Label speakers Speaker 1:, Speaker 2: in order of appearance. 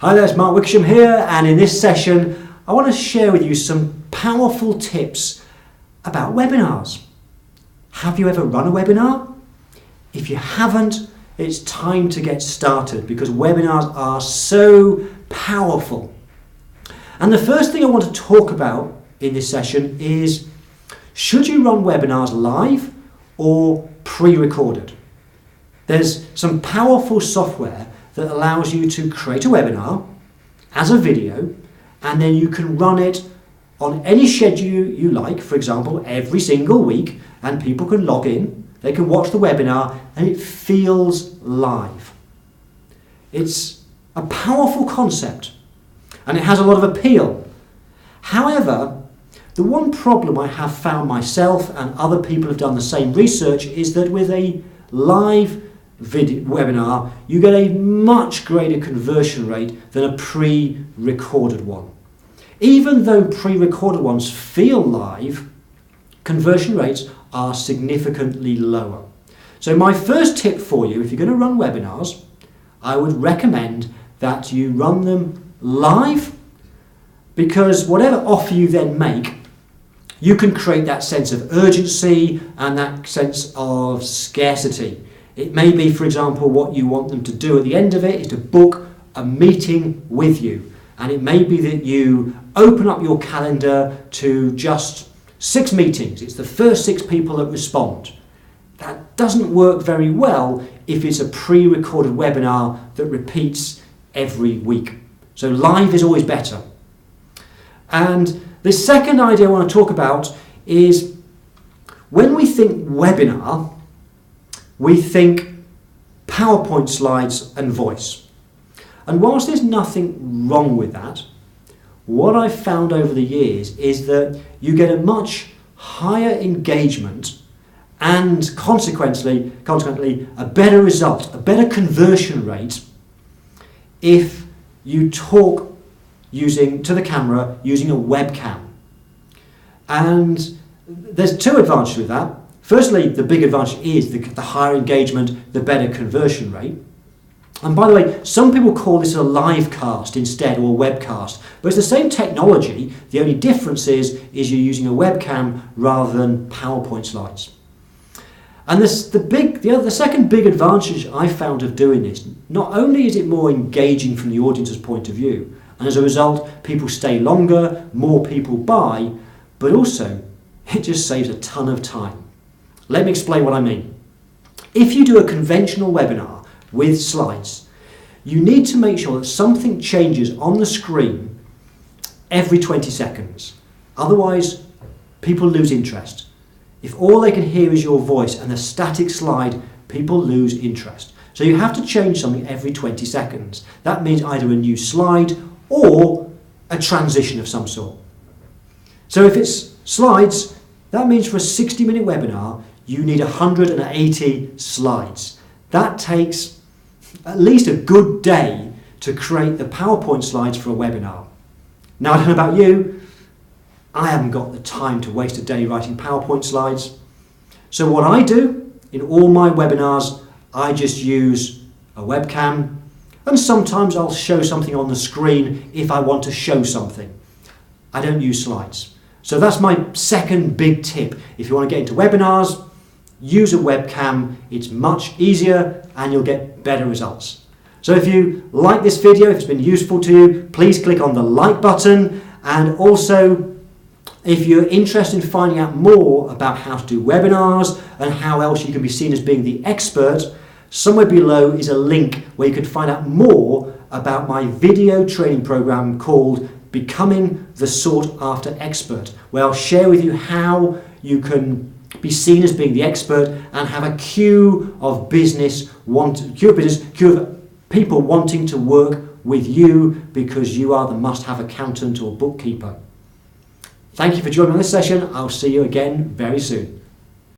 Speaker 1: Hi there, it's Mark Wickersham here, and in this session I want to share with you some powerful tips about webinars. Have you ever run a webinar? If you haven't, it's time to get started because webinars are so powerful. And the first thing I want to talk about in this session is, should you run webinars live or pre-recorded? There's some powerful software that allows you to create a webinar as a video, and then you can run it on any schedule you like, for example, every single week, and people can log in, they can watch the webinar, and it feels live. It's a powerful concept, and it has a lot of appeal. However, the one problem I have found myself, and other people have done the same research, is that with a live webinar, you get a much greater conversion rate than a pre-recorded one. Even though pre-recorded ones feel live, conversion rates are significantly lower. So my first tip for you, if you're going to run webinars, I would recommend that you run them live, because whatever offer you then make, you can create that sense of urgency and that sense of scarcity. It may be, for example, what you want them to do at the end of it is to book a meeting with you. And it may be that you open up your calendar to just 6 meetings. It's the first 6 people that respond. That doesn't work very well if it's a pre-recorded webinar that repeats every week. So live is always better. And the second idea I want to talk about is, when we think webinar, we think PowerPoint slides and voice. And whilst there's nothing wrong with that, what I've found over the years is that you get a much higher engagement and consequently a better result, a better conversion rate if you talk to the camera using a webcam. And there's 2 advantages with that. Firstly, the big advantage is the higher engagement, the better conversion rate. And by the way, some people call this a live cast instead, or a webcast, but it's the same technology. The only difference is you're using a webcam rather than PowerPoint slides. And the second big advantage I found of doing this, not only is it more engaging from the audience's point of view, and as a result, people stay longer, more people buy, but also it just saves a ton of time. Let me explain what I mean. If you do a conventional webinar with slides, you need to make sure that something changes on the screen every 20 seconds. Otherwise, people lose interest. If all they can hear is your voice and a static slide, people lose interest. So you have to change something every 20 seconds. That means either a new slide or a transition of some sort. So if it's slides, that means for a 60-minute webinar, you need 180 slides. That takes at least a good day to create the PowerPoint slides for a webinar. Now, I don't know about you, I haven't got the time to waste a day writing PowerPoint slides. So what I do in all my webinars, I just use a webcam, and sometimes I'll show something on the screen if I want to show something. I don't use slides. So that's my second big tip. If you want to get into webinars, use a webcam. It's much easier and you'll get better results. So if you like this video, if it's been useful to you, please click on the like button. And also, if you're interested in finding out more about how to do webinars and how else you can be seen as being the expert, somewhere below is a link where you can find out more about my video training program called Becoming the Sought After Expert, where I'll share with you how you can be seen as being the expert and have a queue of people wanting to work with you because you are the must-have accountant or bookkeeper. Thank you for joining me on this session. I'll see you again very soon.